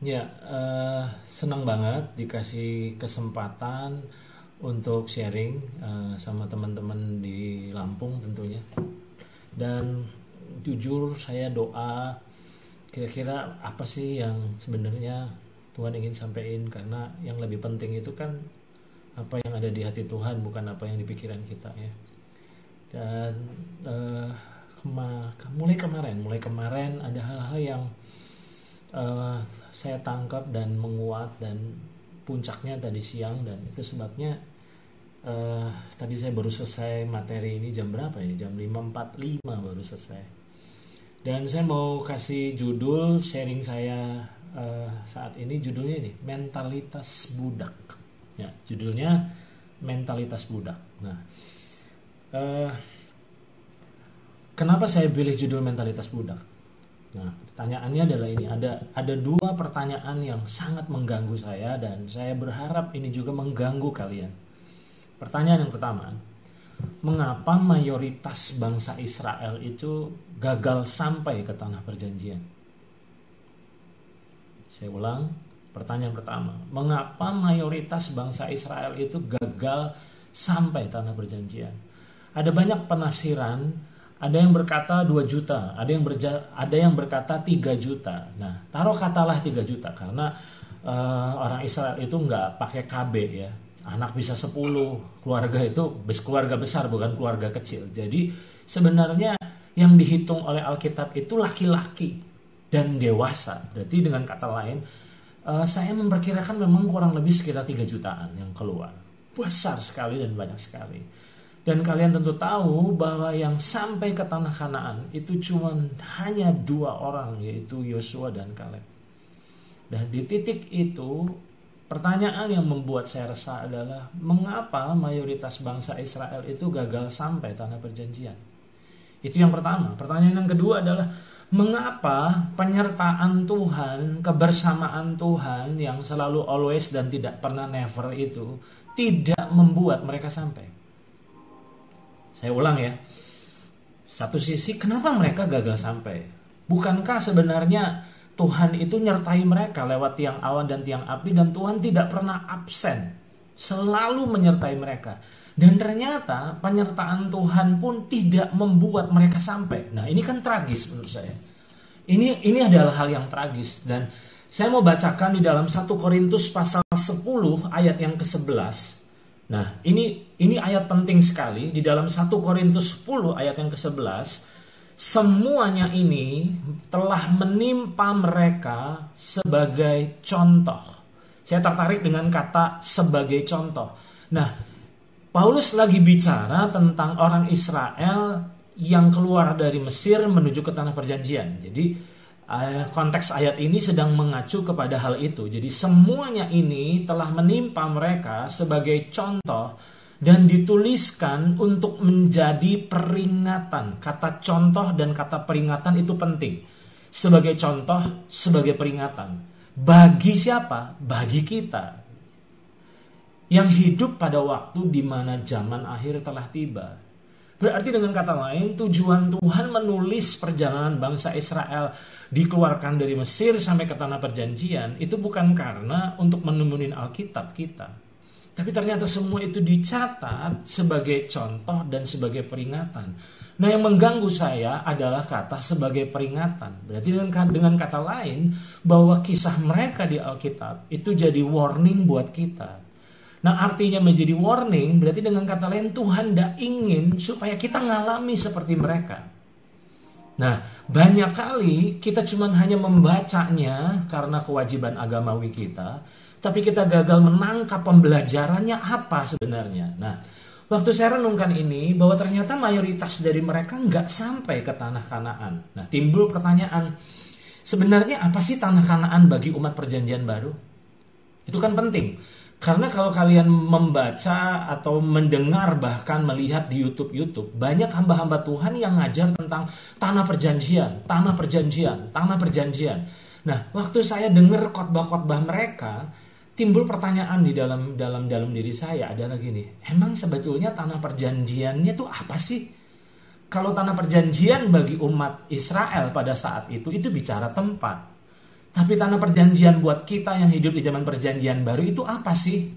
Ya, senang banget dikasih kesempatan untuk sharing sama teman-teman di Lampung tentunya. Dan jujur saya doa kira-kira apa sih yang sebenarnya Tuhan ingin sampaikan, karena yang lebih penting itu kan apa yang ada di hati Tuhan, bukan apa yang di pikiran kita ya. Dan eh, mulai kemarin ada hal-hal yang eh, saya tangkap dan menguat, dan puncaknya tadi siang. Dan itu sebabnya tadi saya baru selesai materi ini jam berapa ya, jam 5.45 baru selesai. Dan saya mau kasih judul sharing saya saat ini, judulnya ini mentalitas budak ya, judulnya mentalitas budak. Nah, kenapa saya pilih judul mentalitas budak? Nah, pertanyaannya adalah ini, ada dua pertanyaan yang sangat mengganggu saya, dan saya berharap ini juga mengganggu kalian. Pertanyaan yang pertama, mengapa mayoritas bangsa Israel itu gagal sampai ke tanah perjanjian? Saya ulang, pertanyaan pertama, mengapa mayoritas bangsa Israel itu gagal sampai tanah perjanjian? Ada banyak penafsiran. Ada yang berkata 2 juta, ada yang berkata 3 juta. Nah, taruh katalah 3 juta karena orang Israel itu nggak pakai KB ya. Anak bisa 10, keluarga itu keluarga besar, bukan keluarga kecil. Jadi sebenarnya yang dihitung oleh Alkitab itu laki-laki dan dewasa. Berarti dengan kata lain, saya memperkirakan memang kurang lebih sekitar 3 jutaan yang keluar. Besar sekali dan banyak sekali. Dan kalian tentu tahu bahwa yang sampai ke tanah Kanaan itu cuma hanya 2 orang, yaitu Yosua dan Kaleb. Dan di titik itu, pertanyaan yang membuat saya resah adalah mengapa mayoritas bangsa Israel itu gagal sampai tanah perjanjian? Itu yang pertama. Pertanyaan yang kedua adalah mengapa penyertaan Tuhan, kebersamaan Tuhan yang selalu always dan tidak pernah never itu tidak membuat mereka sampai? Saya ulang ya. Satu sisi, kenapa mereka gagal sampai? Bukankah sebenarnya Tuhan itu nyertai mereka lewat tiang awan dan tiang api, dan Tuhan tidak pernah absen, selalu menyertai mereka. Dan ternyata penyertaan Tuhan pun tidak membuat mereka sampai. Nah, ini kan tragis menurut saya. Ini adalah hal yang tragis, dan saya mau bacakan di dalam 1 Korintus pasal 10 ayat yang ke-11. Nah, ini ayat penting sekali di dalam 1 Korintus 10 ayat yang ke-11. Semuanya ini telah menimpa mereka sebagai contoh. Saya tertarik dengan kata sebagai contoh. Nah, Paulus lagi bicara tentang orang Israel yang keluar dari Mesir menuju ke tanah perjanjian. Jadi konteks ayat ini sedang mengacu kepada hal itu. Jadi semuanya ini telah menimpa mereka sebagai contoh dan dituliskan untuk menjadi peringatan. Kata contoh dan kata peringatan itu penting. Sebagai contoh, sebagai peringatan. Bagi siapa? Bagi kita yang hidup pada waktu di mana zaman akhir telah tiba. Berarti dengan kata lain, tujuan Tuhan menulis perjalanan bangsa Israel dikeluarkan dari Mesir sampai ke tanah perjanjian itu bukan karena untuk menemuin Alkitab kita. Tapi ternyata semua itu dicatat sebagai contoh dan sebagai peringatan. Nah, yang mengganggu saya adalah kata sebagai peringatan. Berarti dengan kata lain, bahwa kisah mereka di Alkitab itu jadi warning buat kita. Nah, artinya menjadi warning berarti dengan kata lain Tuhan tidak ingin supaya kita ngalami seperti mereka. Nah, banyak kali kita cuma hanya membacanya karena kewajiban agamawi kita, tapi kita gagal menangkap pembelajarannya apa sebenarnya. Nah, waktu saya renungkan ini, bahwa ternyata mayoritas dari mereka nggak sampai ke tanah Kanaan. Nah, timbul pertanyaan, sebenarnya apa sih tanah Kanaan bagi umat perjanjian baru? Itu kan penting. Karena kalau kalian membaca atau mendengar bahkan melihat di YouTube, banyak hamba-hamba Tuhan yang ngajar tentang tanah perjanjian, tanah perjanjian, tanah perjanjian. Nah, waktu saya dengar khotbah-khotbah mereka, timbul pertanyaan di dalam diri saya adalah gini, emang sebetulnya tanah perjanjiannya itu apa sih? Kalau tanah perjanjian bagi umat Israel pada saat itu bicara tempat. Tapi tanah perjanjian buat kita yang hidup di zaman perjanjian baru itu apa sih?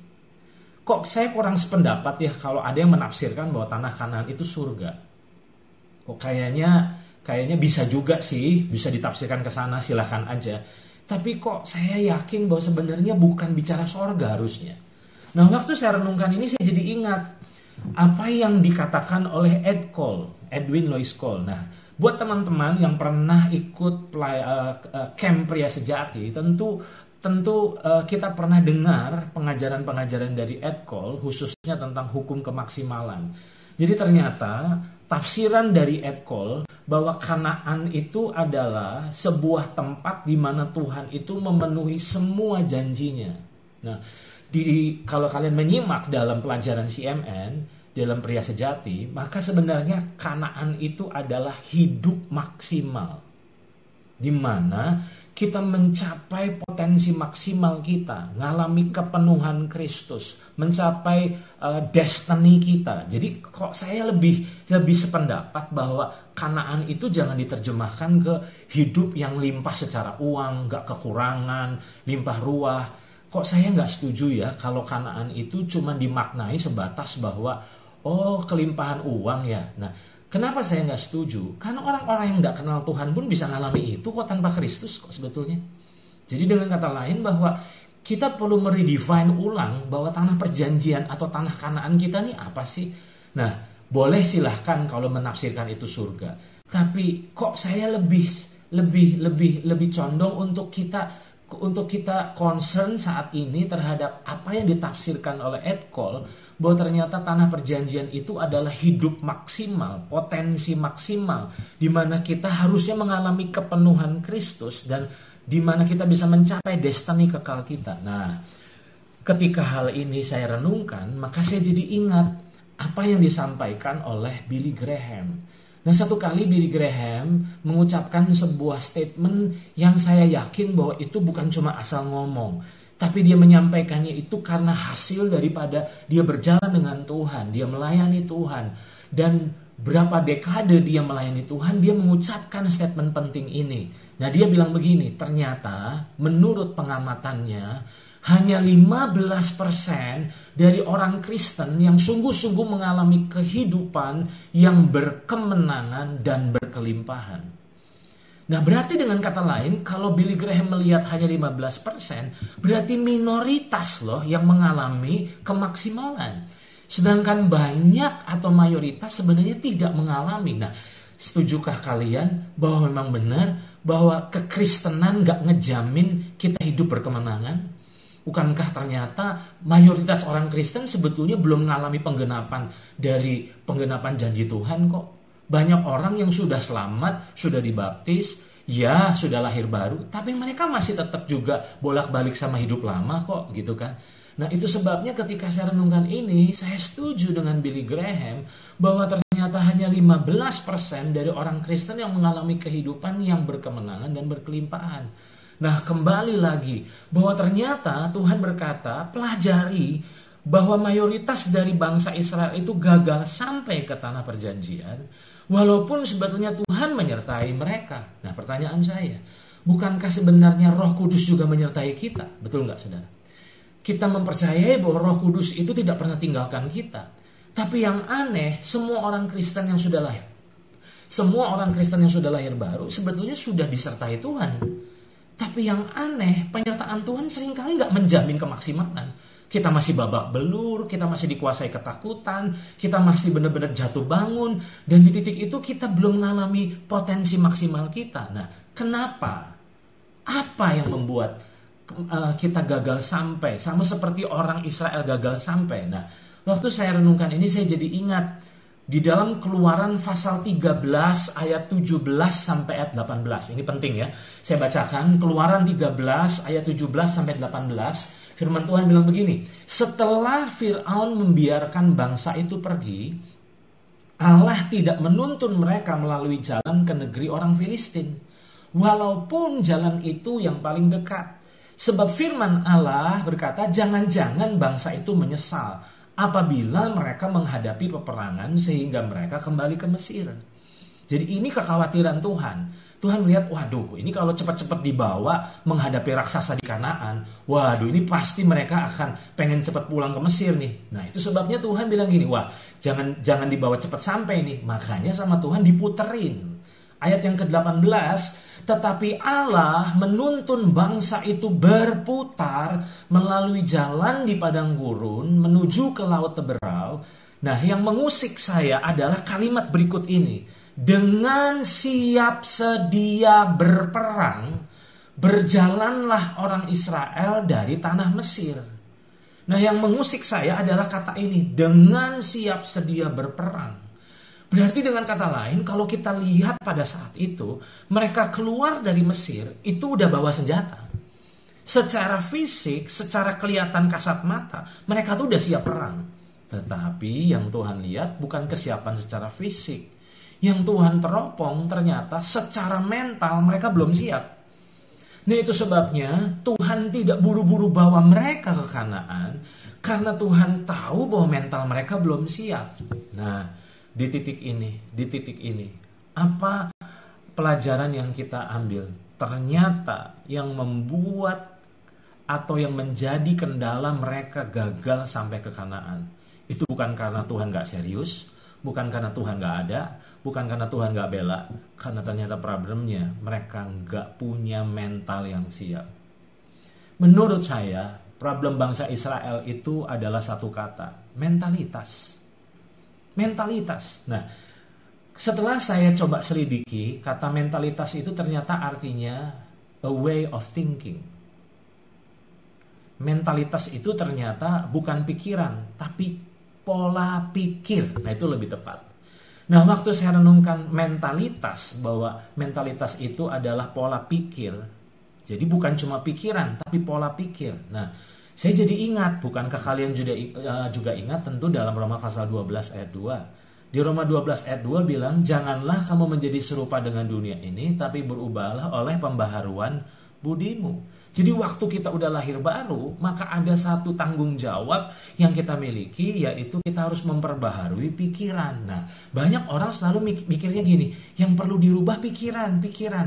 Kok saya kurang sependapat ya kalau ada yang menafsirkan bahwa tanah Kanaan itu surga. Kok kayaknya bisa juga sih, bisa ditafsirkan ke sana, silahkan aja. Tapi kok saya yakin bahwa sebenarnya bukan bicara surga harusnya. Nah, waktu saya renungkan ini saya jadi ingat apa yang dikatakan oleh Edwin Lois Cole. Nah, buat teman-teman yang pernah ikut camp pria sejati, tentu kita pernah dengar pengajaran-pengajaran dari Ed Cole khususnya tentang hukum kemaksimalan. Jadi ternyata tafsiran dari Ed Cole bahwa Kanaan itu adalah sebuah tempat di mana Tuhan itu memenuhi semua janjinya. Nah, kalau kalian menyimak dalam pelajaran CMN dalam pria sejati, maka sebenarnya Kanaan itu adalah hidup maksimal, di mana kita mencapai potensi maksimal kita, ngalami kepenuhan Kristus, mencapai destiny kita. Jadi kok saya lebih sependapat bahwa Kanaan itu jangan diterjemahkan ke hidup yang limpah secara uang, gak kekurangan, limpah ruah. Kok saya gak setuju ya kalau Kanaan itu cuma dimaknai sebatas bahwa kelimpahan uang ya. Nah, kenapa saya nggak setuju? Karena orang-orang yang nggak kenal Tuhan pun bisa ngalami itu kok tanpa Kristus kok sebetulnya. Jadi dengan kata lain bahwa kita perlu meredefine ulang bahwa tanah perjanjian atau tanah Kanaan kita nih apa sih? Nah, boleh silahkan kalau menafsirkan itu surga. Tapi kok saya lebih condong untuk kita concern saat ini terhadap apa yang ditafsirkan oleh Ed Cole, bahwa ternyata tanah perjanjian itu adalah hidup maksimal, potensi maksimal, di mana kita harusnya mengalami kepenuhan Kristus dan di mana kita bisa mencapai destiny kekal kita. Nah, ketika hal ini saya renungkan, maka saya jadi ingat apa yang disampaikan oleh Billy Graham. Nah, satu kali Billy Graham mengucapkan sebuah statement yang saya yakin bahwa itu bukan cuma asal ngomong, tapi dia menyampaikannya itu karena hasil daripada dia berjalan dengan Tuhan, dia melayani Tuhan. Dan berapa dekade dia melayani Tuhan, dia mengucapkan statement penting ini. Nah, dia bilang begini, ternyata menurut pengamatannya, hanya 15% dari orang Kristen yang sungguh-sungguh mengalami kehidupan yang berkemenangan dan berkelimpahan. Nah, berarti dengan kata lain, kalau Billy Graham melihat hanya 15%, berarti minoritas loh yang mengalami kemaksimalan. Sedangkan banyak atau mayoritas sebenarnya tidak mengalami. Nah, setujukah kalian bahwa memang benar bahwa kekristenan gak ngejamin kita hidup berkemenangan? Bukankah ternyata mayoritas orang Kristen sebetulnya belum mengalami penggenapan dari penggenapan janji Tuhan kok? Banyak orang yang sudah selamat, sudah dibaptis, ya sudah lahir baru, tapi mereka masih tetap juga bolak-balik sama hidup lama kok, gitu kan. Nah, itu sebabnya ketika saya renungkan ini, saya setuju dengan Billy Graham bahwa ternyata hanya 15% dari orang Kristen yang mengalami kehidupan yang berkemenangan dan berkelimpahan. Nah, kembali lagi bahwa ternyata Tuhan berkata, pelajari bahwa mayoritas dari bangsa Israel itu gagal sampai ke tanah perjanjian, walaupun sebetulnya Tuhan menyertai mereka. Nah, pertanyaan saya, bukankah sebenarnya Roh Kudus juga menyertai kita? Betul nggak, saudara? Kita mempercayai bahwa Roh Kudus itu tidak pernah tinggalkan kita. Tapi yang aneh, semua orang Kristen yang sudah lahir baru sebetulnya sudah disertai Tuhan. Tapi yang aneh, penyertaan Tuhan seringkali nggak menjamin kemaksimalan. Kita masih babak belur, kita masih dikuasai ketakutan, kita masih benar-benar jatuh bangun, dan di titik itu kita belum mengalami potensi maksimal kita. Nah, kenapa? Apa yang membuat kita gagal sampai? Sama seperti orang Israel gagal sampai. Nah, waktu saya renungkan ini saya jadi ingat di dalam Keluaran pasal 13 ayat 17 sampai ayat 18. Ini penting ya. Saya bacakan Keluaran 13 ayat 17 sampai 18. Firman Tuhan bilang begini, setelah Fir'aun membiarkan bangsa itu pergi, Allah tidak menuntun mereka melalui jalan ke negeri orang Filistin, walaupun jalan itu yang paling dekat. Sebab firman Allah berkata, jangan-jangan bangsa itu menyesal apabila mereka menghadapi peperangan sehingga mereka kembali ke Mesir. Jadi ini kekhawatiran Tuhan. Tuhan melihat, waduh, ini kalau cepat-cepat dibawa menghadapi raksasa di Kanaan, waduh, ini pasti mereka akan pengen cepat pulang ke Mesir nih. Nah, itu sebabnya Tuhan bilang gini, wah, jangan dibawa cepat sampai nih. Makanya sama Tuhan diputerin. Ayat yang ke-18, tetapi Allah menuntun bangsa itu berputar melalui jalan di padang gurun menuju ke laut Teberau. Nah, yang mengusik saya adalah kalimat berikut ini. Dengan siap sedia berperang, berjalanlah orang Israel dari tanah Mesir. Nah, yang mengusik saya adalah kata ini, dengan siap sedia berperang. Berarti dengan kata lain, kalau kita lihat pada saat itu, mereka keluar dari Mesir, itu udah bawa senjata. Secara fisik, secara kelihatan kasat mata, mereka tuh udah siap perang. Tetapi yang Tuhan lihat bukan kesiapan secara fisik. Yang Tuhan teropong ternyata secara mental mereka belum siap. Nah, itu sebabnya Tuhan tidak buru-buru bawa mereka ke Kanaan, karena Tuhan tahu bahwa mental mereka belum siap. Nah, di titik ini, apa pelajaran yang kita ambil? Ternyata yang membuat atau yang menjadi kendala mereka gagal sampai ke Kanaan, itu bukan karena Tuhan gak serius, bukan karena Tuhan gak ada, bukan karena Tuhan gak bela, karena ternyata problemnya mereka gak punya mental yang siap. Menurut saya, problem bangsa Israel itu adalah satu kata, mentalitas. Mentalitas. Nah, setelah saya coba selidiki, kata mentalitas itu ternyata artinya a way of thinking. Mentalitas itu ternyata bukan pikiran, tapi pola pikir. Nah, itu lebih tepat. Nah, waktu saya renungkan mentalitas, bahwa mentalitas itu adalah pola pikir. Jadi bukan cuma pikiran, tapi pola pikir. Nah, saya jadi ingat, bukankah kalian juga ingat tentu dalam Roma pasal 12 ayat 2. Di Roma 12 ayat 2 bilang, janganlah kamu menjadi serupa dengan dunia ini, tapi berubahlah oleh pembaharuan budimu. Jadi waktu kita udah lahir baru, maka ada satu tanggung jawab yang kita miliki, yaitu kita harus memperbaharui pikiran. Nah, banyak orang selalu mikirnya gini, yang perlu dirubah pikiran.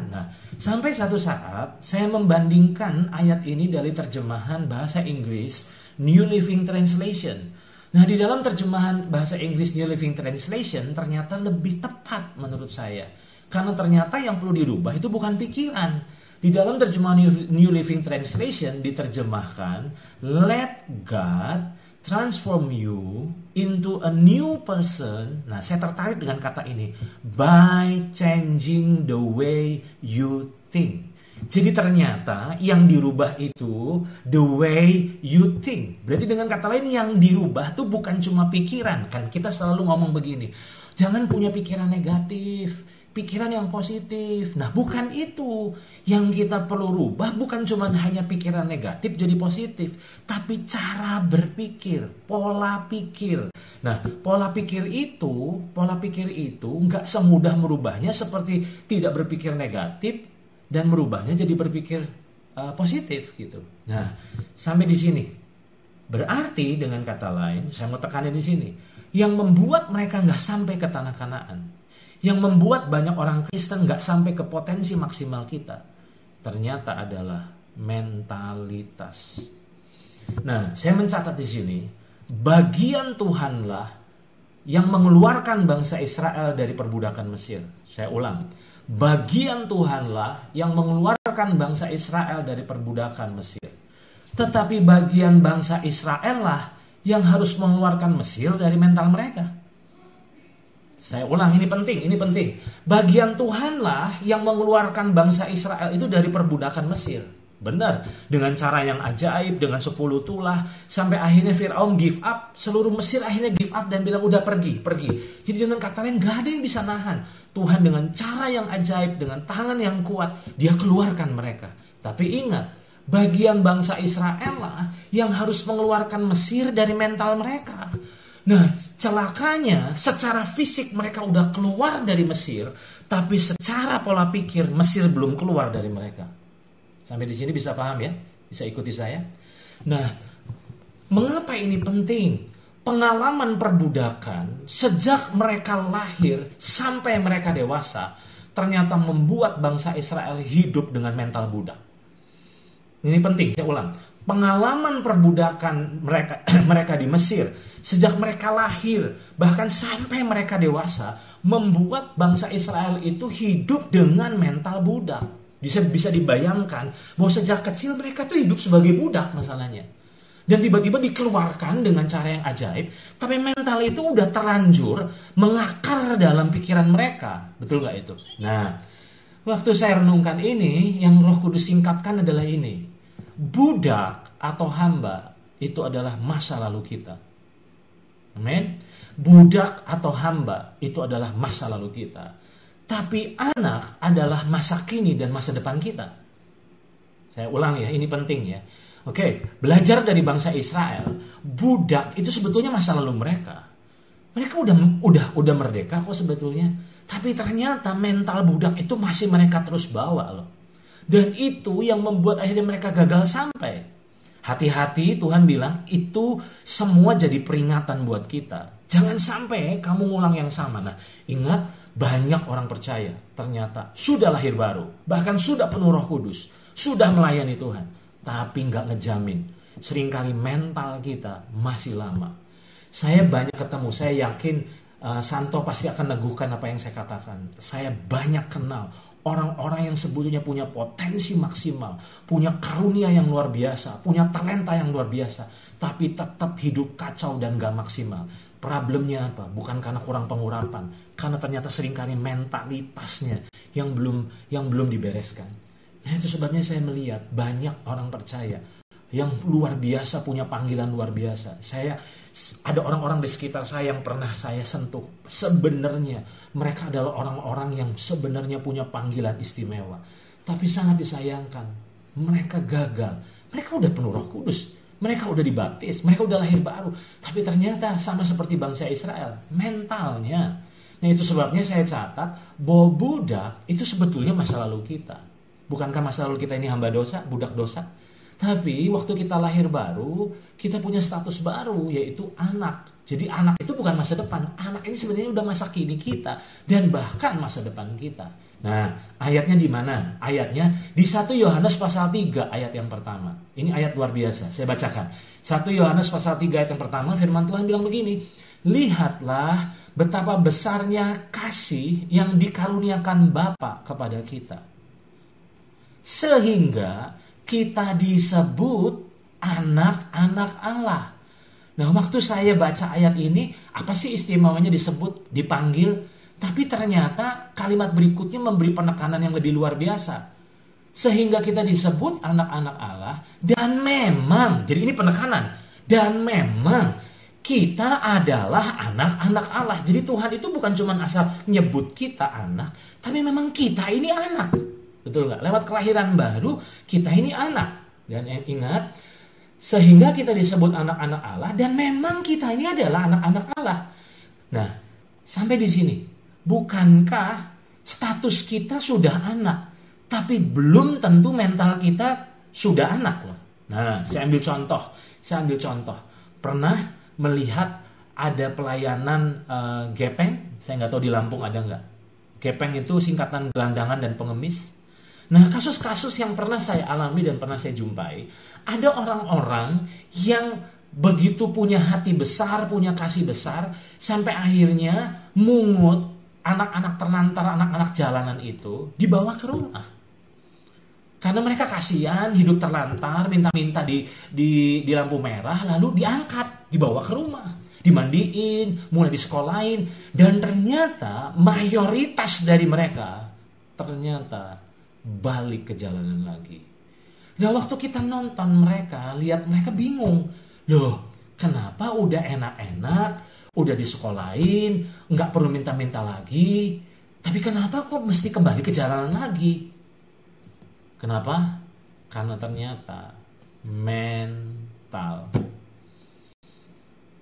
Nah, sampai satu saat saya membandingkan ayat ini dari terjemahan bahasa Inggris New Living Translation. Nah, di dalam terjemahan bahasa Inggris New Living Translation ternyata lebih tepat menurut saya. Karena ternyata yang perlu dirubah itu bukan pikiran. Di dalam terjemahan New Living Translation diterjemahkan, let God transform you into a new person. Nah, saya tertarik dengan kata ini, by changing the way you think. Jadi ternyata yang dirubah itu the way you think. Berarti dengan kata lain, yang dirubah itu bukan cuma pikiran. Kan kita selalu ngomong begini, jangan punya pikiran negatif, pikiran yang positif. Nah, bukan itu. Yang kita perlu rubah bukan cuma hanya pikiran negatif jadi positif, tapi cara berpikir, pola pikir. Nah, pola pikir itu nggak semudah merubahnya seperti tidak berpikir negatif dan merubahnya jadi berpikir positif gitu. Nah, sampai di sini. Berarti dengan kata lain, saya mau tekanin di sini, yang membuat mereka nggak sampai ke tanah Kanaan, yang membuat banyak orang Kristen nggak sampai ke potensi maksimal kita, ternyata adalah mentalitas. Nah, saya mencatat di sini, bagian Tuhanlah yang mengeluarkan bangsa Israel dari perbudakan Mesir. Saya ulang, bagian Tuhanlah yang mengeluarkan bangsa Israel dari perbudakan Mesir. Tetapi bagian bangsa Israel lah yang harus mengeluarkan Mesir dari mental mereka. Saya ulang, ini penting. Bagian Tuhanlah yang mengeluarkan bangsa Israel itu dari perbudakan Mesir. Benar, dengan cara yang ajaib, dengan 10 tulah, sampai akhirnya Firaun give up, seluruh Mesir akhirnya give up dan bilang udah pergi. Jadi dengan kata lain, gak ada yang bisa nahan. Tuhan dengan cara yang ajaib, dengan tangan yang kuat, dia keluarkan mereka. Tapi ingat, bagian bangsa Israel lah yang harus mengeluarkan Mesir dari mental mereka. Nah, celakanya secara fisik mereka udah keluar dari Mesir, tapi secara pola pikir Mesir belum keluar dari mereka. Sampai di sini bisa paham ya? Bisa ikuti saya? Nah, mengapa ini penting? Pengalaman perbudakan sejak mereka lahir sampai mereka dewasa ternyata membuat bangsa Israel hidup dengan mental budak. Ini penting, saya ulang. Pengalaman perbudakan mereka di Mesir sejak mereka lahir bahkan sampai mereka dewasa membuat bangsa Israel itu hidup dengan mental budak. Bisa dibayangkan bahwa sejak kecil mereka tuh hidup sebagai budak masalahnya. Dan tiba-tiba dikeluarkan dengan cara yang ajaib, tapi mental itu udah terlanjur mengakar dalam pikiran mereka. Betul gak itu? Nah, waktu saya renungkan ini, yang Roh Kudus singkapkan adalah ini. Budak atau hamba itu adalah masa lalu kita. Amin. Budak atau hamba itu adalah masa lalu kita. Tapi anak adalah masa kini dan masa depan kita. Saya ulang ya, ini penting ya. Oke, belajar dari bangsa Israel, budak itu sebetulnya masa lalu mereka. Mereka udah merdeka kok sebetulnya. Tapi ternyata mental budak itu masih mereka terus bawa loh. Dan itu yang membuat akhirnya mereka gagal sampai. Hati-hati, Tuhan bilang itu semua jadi peringatan buat kita. Jangan sampai kamu ngulang yang sama. Nah, ingat banyak orang percaya ternyata sudah lahir baru. Bahkan sudah penuh Roh Kudus. Sudah melayani Tuhan. Tapi nggak ngejamin. Seringkali mental kita masih lama. Saya banyak ketemu, saya yakin Santo pasti akan neguhkan apa yang saya katakan. Saya banyak kenal orang-orang yang sebetulnya punya potensi maksimal, punya karunia yang luar biasa, punya talenta yang luar biasa, tapi tetap hidup kacau dan gak maksimal. Problemnya apa? Bukan karena kurang pengurapan, karena ternyata seringkali mentalitasnya yang belum dibereskan. Nah, itu sebabnya saya melihat banyak orang percaya yang luar biasa, punya panggilan luar biasa. Ada orang-orang di sekitar saya yang pernah saya sentuh. Sebenarnya mereka adalah orang-orang yang sebenarnya punya panggilan istimewa. Tapi sangat disayangkan, mereka gagal. Mereka udah penuh Roh Kudus, mereka udah dibaptis, mereka udah lahir baru. Tapi ternyata sama seperti bangsa Israel, mentalnya. Nah, itu sebabnya saya catat bahwa budak itu sebetulnya masa lalu kita. Bukankah masa lalu kita ini hamba dosa, budak dosa? Tapi waktu kita lahir baru, kita punya status baru, yaitu anak. Jadi anak itu bukan masa depan. Anak ini sebenarnya udah masa kini kita. Dan bahkan masa depan kita. Nah, ayatnya di mana? Ayatnya di 1 Yohanes pasal 3 ayat yang pertama. Ini ayat luar biasa, saya bacakan. 1 Yohanes pasal 3 ayat yang pertama, firman Tuhan bilang begini. Lihatlah betapa besarnya kasih yang dikaruniakan Bapa kepada kita. Sehingga kita disebut anak-anak Allah. Nah, waktu saya baca ayat ini, apa sih istimewanya disebut, dipanggil? Tapi ternyata kalimat berikutnya memberi penekanan yang lebih luar biasa. Sehingga kita disebut anak-anak Allah, dan memang, jadi ini penekanan, dan memang kita adalah anak-anak Allah. Jadi Tuhan itu bukan cuma asal nyebut kita anak, tapi memang kita ini anak. Betul nggak? Lewat kelahiran baru, kita ini anak. Dan ingat, sehingga kita disebut anak-anak Allah, dan memang kita ini adalah anak-anak Allah. Nah, sampai di sini, bukankah status kita sudah anak, tapi belum tentu mental kita sudah anak loh. Nah, saya ambil contoh. Pernah melihat ada pelayanan gepeng? Saya nggak tahu di Lampung ada nggak. Gepeng itu singkatan gelandangan dan pengemis. Nah, kasus-kasus yang pernah saya alami dan pernah saya jumpai, ada orang-orang yang begitu punya hati besar, punya kasih besar, sampai akhirnya mungut anak-anak terlantar, anak-anak jalanan itu dibawa ke rumah. Karena mereka kasihan, hidup terlantar, minta-minta di lampu merah, lalu diangkat, dibawa ke rumah, dimandiin, mulai disekolahin, dan ternyata mayoritas dari mereka ternyata balik ke jalanan lagi. Dan waktu kita nonton mereka, lihat mereka bingung. Loh, kenapa udah enak-enak, udah disekolahin, nggak perlu minta-minta lagi, tapi kenapa kok mesti kembali ke jalanan lagi? Kenapa? Karena ternyata mental.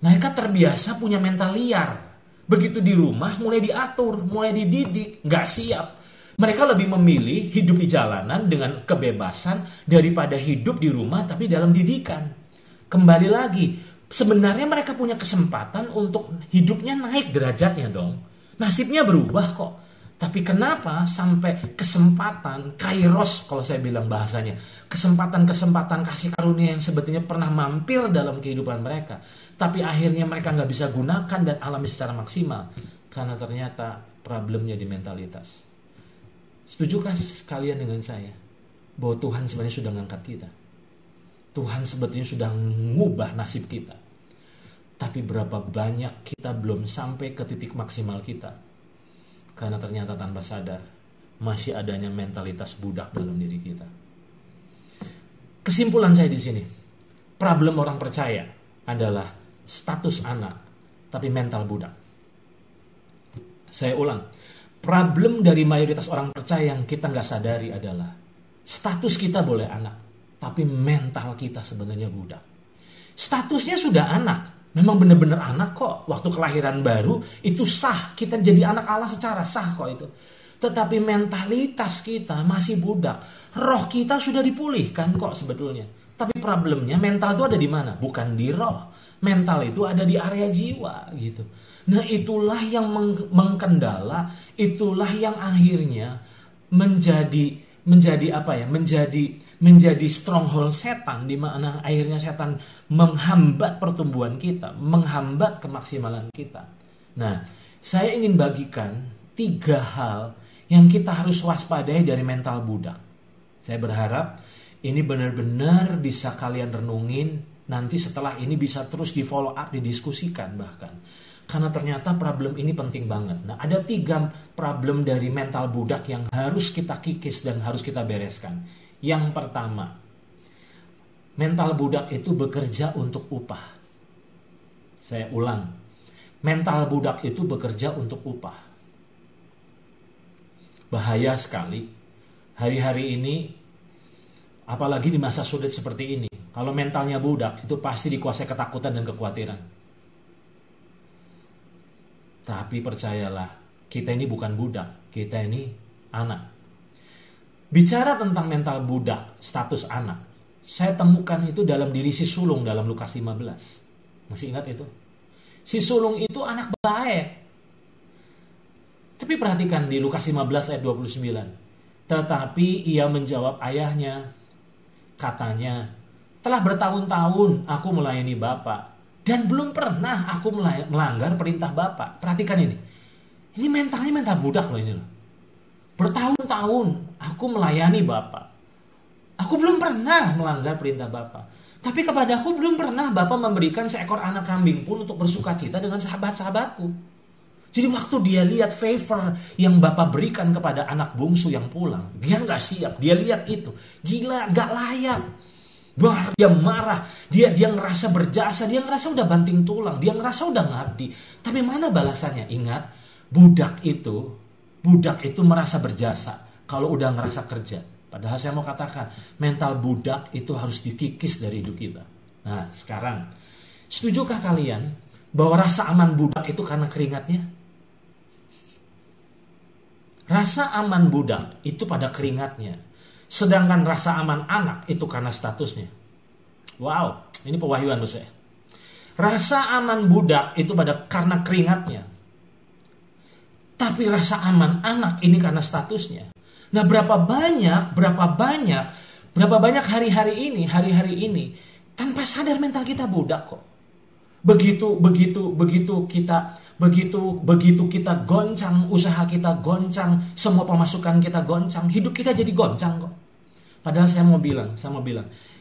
Mereka terbiasa punya mental liar. Begitu di rumah mulai diatur, mulai dididik, nggak siap. Mereka lebih memilih hidup di jalanan dengan kebebasan daripada hidup di rumah tapi dalam didikan. Kembali lagi, sebenarnya mereka punya kesempatan untuk hidupnya naik derajatnya dong. Nasibnya berubah kok. Tapi kenapa sampai kesempatan, kairos kalau saya bilang bahasanya, kesempatan-kesempatan kasih karunia yang sebetulnya pernah mampir dalam kehidupan mereka, tapi akhirnya mereka nggak bisa gunakan dan alami secara maksimal, karena ternyata problemnya di mentalitas. Setujukah sekalian dengan saya bahwa Tuhan sebenarnya sudah ngangkat kita? Tuhan sebetulnya sudah mengubah nasib kita. Tapi berapa banyak kita belum sampai ke titik maksimal kita? Karena ternyata tanpa sadar masih adanya mentalitas budak dalam diri kita. Kesimpulan saya di sini, problem orang percaya adalah status anak, tapi mental budak. Saya ulang, problem dari mayoritas orang percaya yang kita nggak sadari adalah status kita boleh anak, tapi mental kita sebenarnya budak. Statusnya sudah anak, memang benar-benar anak kok. Waktu kelahiran baru itu sah, kita jadi anak Allah secara sah kok itu. Tetapi mentalitas kita masih budak. Roh kita sudah dipulihkan kok sebetulnya. Tapi problemnya mental itu ada di mana? Bukan di roh. Mental itu ada di area jiwa gitu. Nah, itulah yang mengkendala, itulah yang akhirnya menjadi apa ya? Menjadi stronghold setan, di mana akhirnya setan menghambat pertumbuhan kita, menghambat kemaksimalan kita. Nah, saya ingin bagikan 3 hal yang kita harus waspadai dari mental budak. Saya berharap ini benar-benar bisa kalian renungin, nanti setelah ini bisa terus di follow up, didiskusikan bahkan. Karena ternyata problem ini penting banget. Nah, ada 3 problem dari mental budak yang harus kita kikis dan harus kita bereskan. Yang pertama, mental budak itu bekerja untuk upah. Saya ulang, mental budak itu bekerja untuk upah. Bahaya sekali hari-hari ini, apalagi di masa sulit seperti ini. Kalau mentalnya budak, itu pasti dikuasai ketakutan dan kekhawatiran. Tapi percayalah, kita ini bukan budak, kita ini anak. Bicara tentang mental budak, status anak, saya temukan itu dalam diri si sulung dalam Lukas 15. Masih ingat itu? Si sulung itu anak baik. Tapi perhatikan di Lukas 15 ayat 29. Tetapi ia menjawab ayahnya, katanya, telah bertahun-tahun aku melayani Bapak, dan belum pernah aku melanggar perintah Bapak. Perhatikan ini. Ini mentalnya mental budak loh ini loh. Bertahun-tahun aku melayani Bapak. Aku belum pernah melanggar perintah Bapak. Tapi kepada aku belum pernah Bapak memberikan seekor anak kambing pun untuk bersuka cita dengan sahabat-sahabatku. Jadi waktu dia lihat favor yang Bapak berikan kepada anak bungsu yang pulang, dia gak siap. Dia lihat itu, gila, gak layak. Dia marah, dia ngerasa berjasa, dia ngerasa udah banting tulang, dia ngerasa udah ngabdi. Tapi mana balasannya? Ingat, budak itu merasa berjasa kalau udah ngerasa kerja. Padahal saya mau katakan, mental budak itu harus dikikis dari hidup kita. Nah, sekarang, setujukah kalian bahwa rasa aman budak itu karena keringatnya? Rasa aman budak itu pada keringatnya. Sedangkan rasa aman anak itu karena statusnya. Wow, ini pewahyuan loh saya. Rasa aman budak itu karena keringatnya. Tapi rasa aman anak ini karena statusnya. Nah, berapa banyak hari-hari ini tanpa sadar mental kita budak kok. Begitu kita goncang, usaha kita goncang, semua pemasukan kita goncang, hidup kita jadi goncang kok. Padahal saya mau bilang,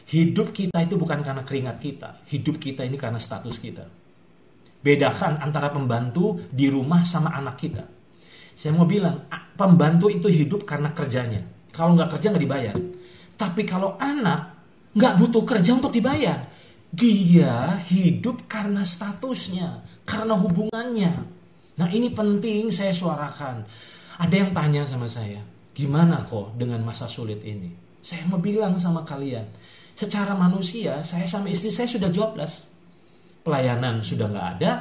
hidup kita itu bukan karena keringat kita, hidup kita ini karena status kita. Bedakan antara pembantu di rumah sama anak kita. Saya mau bilang, pembantu itu hidup karena kerjanya. Kalau nggak kerja nggak dibayar. Tapi kalau anak nggak butuh kerja untuk dibayar, dia hidup karena statusnya, karena hubungannya. Nah, ini penting saya suarakan. Ada yang tanya sama saya, gimana kok dengan masa sulit ini? Saya mau bilang sama kalian, secara manusia saya sama istri saya sudah jobless. Pelayanan sudah nggak ada,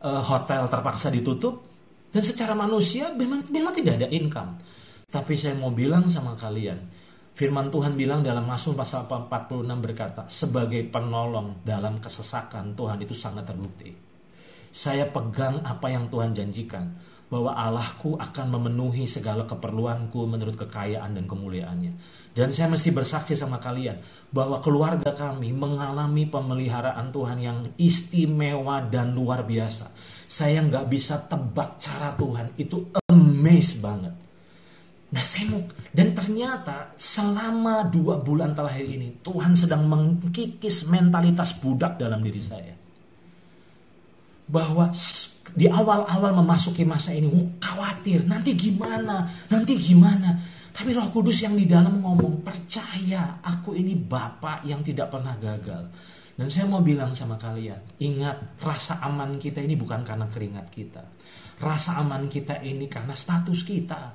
hotel terpaksa ditutup. Dan secara manusia memang tidak ada income. Tapi saya mau bilang sama kalian, firman Tuhan bilang dalam Mazmur pasal 46 berkata, sebagai penolong dalam kesesakan Tuhan itu sangat terbukti. Saya pegang apa yang Tuhan janjikan, bahwa Allahku akan memenuhi segala keperluanku menurut kekayaan dan kemuliaannya. Dan saya mesti bersaksi sama kalian bahwa keluarga kami mengalami pemeliharaan Tuhan yang istimewa dan luar biasa. Saya nggak bisa tebak cara Tuhan, itu amazed banget. Nah dan ternyata selama 2 bulan terakhir ini Tuhan sedang mengkikis mentalitas budak dalam diri saya. Bahwa di awal-awal memasuki masa ini, khawatir, nanti gimana. Tapi Roh Kudus yang di dalam ngomong, percaya, aku ini Bapa yang tidak pernah gagal. Dan saya mau bilang sama kalian, ingat, rasa aman kita ini bukan karena keringat kita. Rasa aman kita ini karena status kita.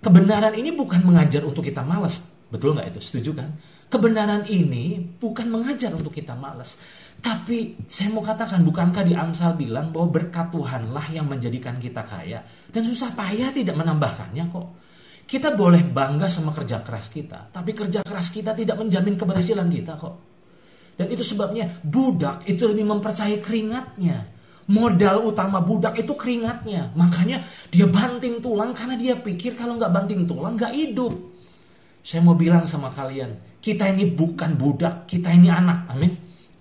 Kebenaran ini bukan mengajar untuk kita malas. Betul gak itu? Setuju kan? Kebenaran ini bukan mengajar untuk kita malas. Tapi saya mau katakan, bukankah di Amsal bilang bahwa berkat Tuhanlah yang menjadikan kita kaya. Dan susah payah tidak menambahkannya kok. Kita boleh bangga sama kerja keras kita. Tapi kerja keras kita tidak menjamin keberhasilan kita kok. Dan itu sebabnya budak itu lebih mempercayai keringatnya. Modal utama budak itu keringatnya. Makanya dia banting tulang karena dia pikir kalau gak banting tulang gak hidup. Saya mau bilang sama kalian, kita ini bukan budak, kita ini anak. Amin.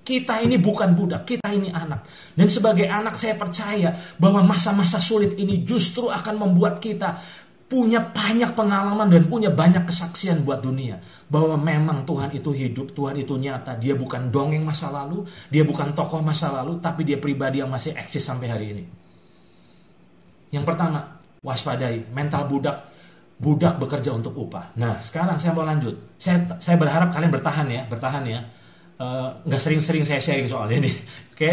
Kita ini bukan budak, kita ini anak. Dan sebagai anak saya percaya bahwa masa-masa sulit ini justru akan membuat kita punya banyak pengalaman dan punya banyak kesaksian buat dunia. Bahwa memang Tuhan itu hidup, Tuhan itu nyata. Dia bukan dongeng masa lalu, dia bukan tokoh masa lalu, tapi dia pribadi yang masih eksis sampai hari ini. Yang pertama, waspadai, mental budak. Budak bekerja untuk upah. Nah sekarang saya mau lanjut. Saya berharap kalian bertahan ya. Nggak sering-sering saya sharing soal ini. Oke.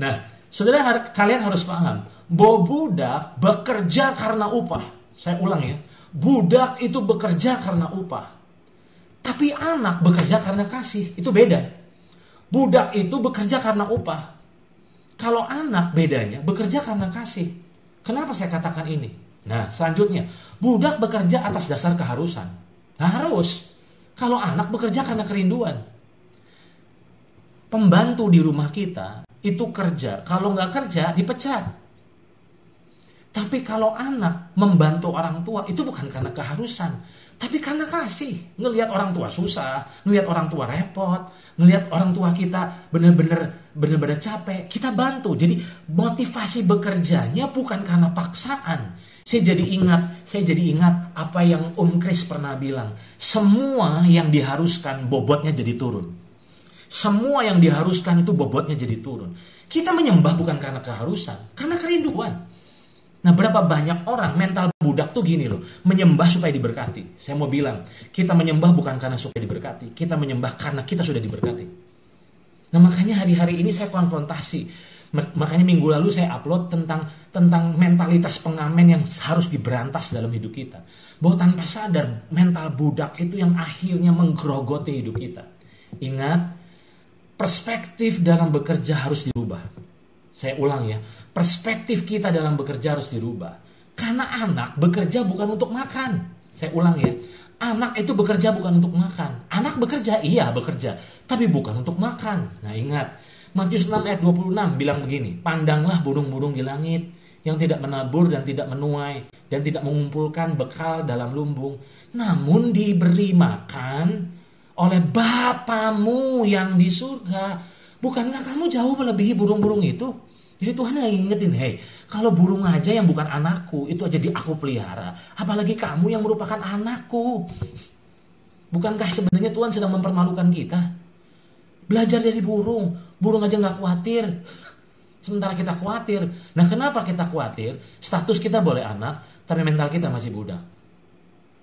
Nah, saudara, kalian harus paham bahwa budak bekerja karena upah. Saya ulang ya. Budak itu bekerja karena upah. Tapi anak bekerja karena kasih. Itu beda. Budak itu bekerja karena upah. Kalau anak bedanya bekerja karena kasih. Kenapa saya katakan ini? Nah, selanjutnya, budak bekerja atas dasar keharusan. Nah, harus. Kalau anak bekerja karena kerinduan. Pembantu di rumah kita itu kerja, kalau nggak kerja dipecat. Tapi kalau anak membantu orang tua itu bukan karena keharusan, tapi karena kasih. Ngelihat orang tua susah, ngelihat orang tua repot, ngelihat orang tua kita benar-benar capek, kita bantu. Jadi motivasi bekerjanya bukan karena paksaan. Saya jadi ingat apa yang Chris pernah bilang. Semua yang diharuskan bobotnya jadi turun. Semua yang diharuskan itu bobotnya jadi turun. Kita menyembah bukan karena keharusan, karena kerinduan. Nah, berapa banyak orang mental budak tuh gini loh, menyembah supaya diberkati. Saya mau bilang, kita menyembah bukan karena supaya diberkati, kita menyembah karena kita sudah diberkati. Nah, makanya hari-hari ini saya konfrontasi. Makanya minggu lalu saya upload tentang mentalitas pengamen yang harus diberantas dalam hidup kita. Bahwa tanpa sadar mental budak itu yang akhirnya menggerogoti hidup kita. Ingat, perspektif dalam bekerja harus dirubah. Saya ulang ya, perspektif kita dalam bekerja harus dirubah. Karena anak bekerja bukan untuk makan. Saya ulang ya, anak itu bekerja bukan untuk makan. Anak bekerja, iya bekerja, tapi bukan untuk makan. Nah ingat, Matius 6 ayat 26 bilang begini, pandanglah burung-burung di langit yang tidak menabur dan tidak menuai dan tidak mengumpulkan bekal dalam lumbung, namun diberi makan oleh Bapamu yang di surga. Bukankah kamu jauh melebihi burung-burung itu? Jadi Tuhan lagi ngingetin, hey, kalau burung aja yang bukan anakku itu aja aku pelihara, apalagi kamu yang merupakan anakku. Bukankah sebenarnya Tuhan sedang mempermalukan kita? Belajar dari burung aja gak khawatir, sementara kita khawatir. Nah kenapa kita khawatir? Status kita boleh anak, tapi mental kita masih budak.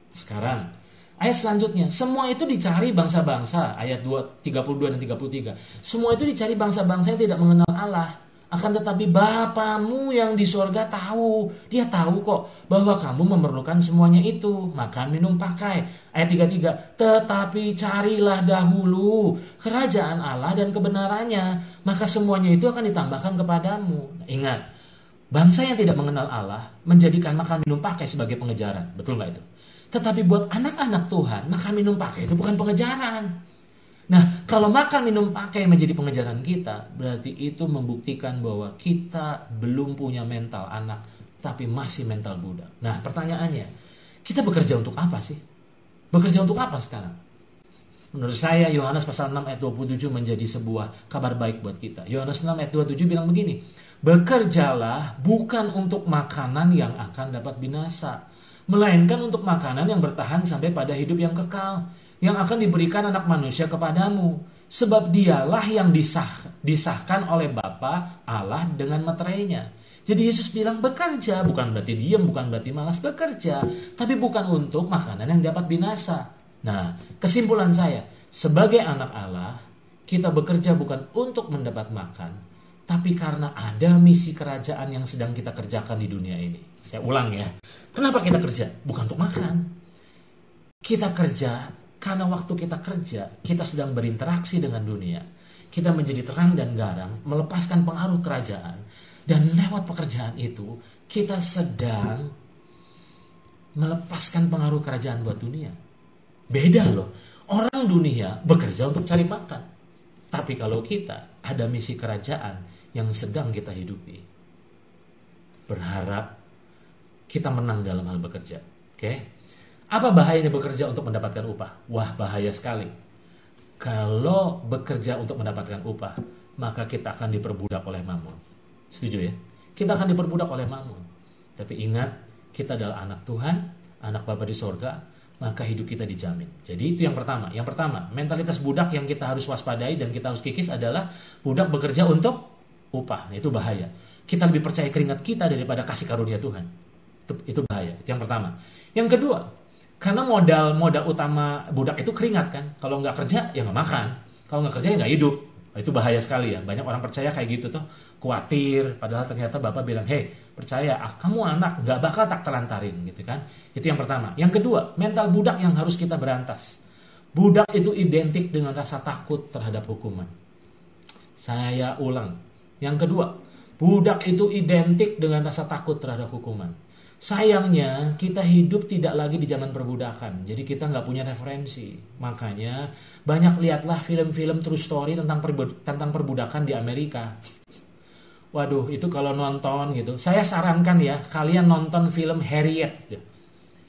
Sekarang ayat selanjutnya, semua itu dicari bangsa-bangsa, ayat 32 dan 33. Semua itu dicari bangsa-bangsa yang tidak mengenal Allah. Akan tetapi Bapamu yang di sorga tahu. Dia tahu kok bahwa kamu memerlukan semuanya itu. Makan, minum, pakai. Ayat 33. Tetapi carilah dahulu kerajaan Allah dan kebenarannya, maka semuanya itu akan ditambahkan kepadamu. Nah, ingat, bangsa yang tidak mengenal Allah menjadikan makan, minum, pakai sebagai pengejaran. Betul gak itu? Tetapi buat anak-anak Tuhan, makan, minum, pakai itu bukan pengejaran. Nah, kalau makan, minum, pakai menjadi pengejaran kita, berarti itu membuktikan bahwa kita belum punya mental anak, tapi masih mental budak. Nah, pertanyaannya, kita bekerja untuk apa sih? Bekerja untuk apa sekarang? Menurut saya, Yohanes pasal 6 ayat 27 menjadi sebuah kabar baik buat kita. Yohanes 6 ayat 27 bilang begini, bekerjalah bukan untuk makanan yang akan dapat binasa, melainkan untuk makanan yang bertahan sampai pada hidup yang kekal, yang akan diberikan anak manusia kepadamu. Sebab dialah yang disahkan oleh Bapa Allah dengan meterainya. Jadi Yesus bilang bekerja, bukan berarti diam, bukan berarti malas, bekerja. Tapi bukan untuk makanan yang dapat binasa. Nah, kesimpulan saya, sebagai anak Allah, kita bekerja bukan untuk mendapat makan, tapi karena ada misi kerajaan yang sedang kita kerjakan di dunia ini. Saya ulang ya, kenapa kita kerja? Bukan untuk makan. Kita kerja karena waktu kita kerja, kita sedang berinteraksi dengan dunia. Kita menjadi terang dan garam, melepaskan pengaruh kerajaan. Dan lewat pekerjaan itu, kita sedang melepaskan pengaruh kerajaan buat dunia. Beda loh, orang dunia bekerja untuk cari makan. Tapi kalau kita ada misi kerajaan yang sedang kita hidupi, berharap kita menang dalam hal bekerja. Oke? Apa bahayanya bekerja untuk mendapatkan upah? Wah, bahaya sekali. Kalau bekerja untuk mendapatkan upah, maka kita akan diperbudak oleh mammon. Setuju ya? Kita akan diperbudak oleh mammon. Tapi ingat, kita adalah anak Tuhan, anak Bapa di sorga, maka hidup kita dijamin. Jadi itu yang pertama. Yang pertama, mentalitas budak yang kita harus waspadai dan kita harus kikis adalah budak bekerja untuk upah. Nah, itu bahaya. Kita lebih percaya keringat kita daripada kasih karunia Tuhan. Itu bahaya. Itu yang pertama. Yang kedua, karena modal utama budak itu keringat kan. Kalau nggak kerja ya nggak makan. Kalau nggak kerja ya nggak hidup. Nah, itu bahaya sekali ya. Banyak orang percaya kayak gitu tuh, khawatir. Padahal ternyata Bapak bilang, hey, percaya, kamu anak, nggak bakal tak telantarin gitu kan. Itu yang pertama. Yang kedua, mental budak yang harus kita berantas. Budak itu identik dengan rasa takut terhadap hukuman. Saya ulang. Yang kedua, budak itu identik dengan rasa takut terhadap hukuman. Sayangnya kita hidup tidak lagi di zaman perbudakan. Jadi kita nggak punya referensi. Makanya banyak lihatlah film-film true story tentang perbudakan di Amerika. Waduh, itu kalau nonton gitu, saya sarankan ya kalian nonton film Harriet.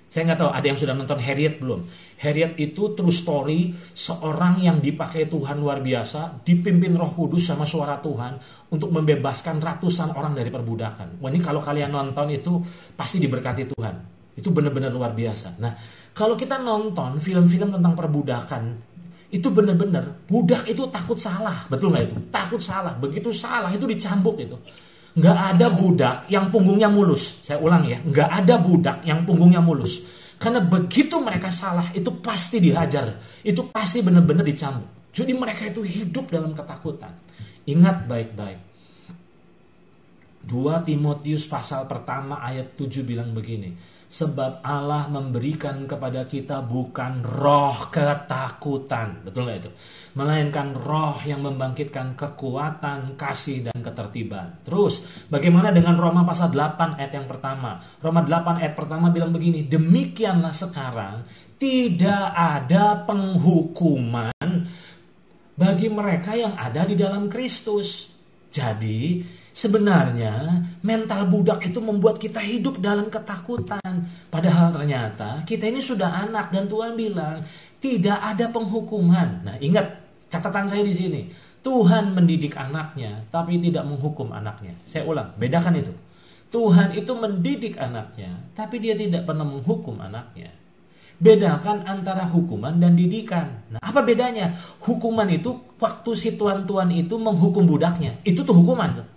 Saya nggak tahu ada yang sudah nonton Harriet belum. Harriet itu true story seorang yang dipakai Tuhan luar biasa, dipimpin Roh Kudus sama suara Tuhan untuk membebaskan ratusan orang dari perbudakan. Wah, ini kalau kalian nonton itu pasti diberkati Tuhan. Itu benar-benar luar biasa. Nah, kalau kita nonton film-film tentang perbudakan, itu benar-benar budak itu takut salah. Betul nggak itu? Takut salah. Begitu salah itu dicambuk itu. Nggak ada budak yang punggungnya mulus. Saya ulang ya, nggak ada budak yang punggungnya mulus. Karena begitu mereka salah, itu pasti dihajar. Itu pasti benar-benar dicambuk. Jadi mereka itu hidup dalam ketakutan. Ingat baik-baik. 2 Timotius pasal pertama ayat 7 bilang begini. Sebab Allah memberikan kepada kita bukan roh ketakutan. Betul nggak itu? Melainkan roh yang membangkitkan kekuatan, kasih, dan ketertiban. Terus, bagaimana dengan Roma pasal 8 ayat yang pertama? Roma 8 ayat pertama bilang begini. Demikianlah sekarang tidak ada penghukuman bagi mereka yang ada di dalam Kristus. Jadi, sebenarnya mental budak itu membuat kita hidup dalam ketakutan. Padahal ternyata kita ini sudah anak dan Tuhan bilang tidak ada penghukuman. Nah, ingat catatan saya di sini. Tuhan mendidik anaknya tapi tidak menghukum anaknya. Saya ulang, bedakan itu. Tuhan itu mendidik anaknya tapi dia tidak pernah menghukum anaknya. Bedakan antara hukuman dan didikan. Nah, apa bedanya? Hukuman itu waktu si tuan-tuan itu menghukum budaknya. Itu tuh hukuman tuh.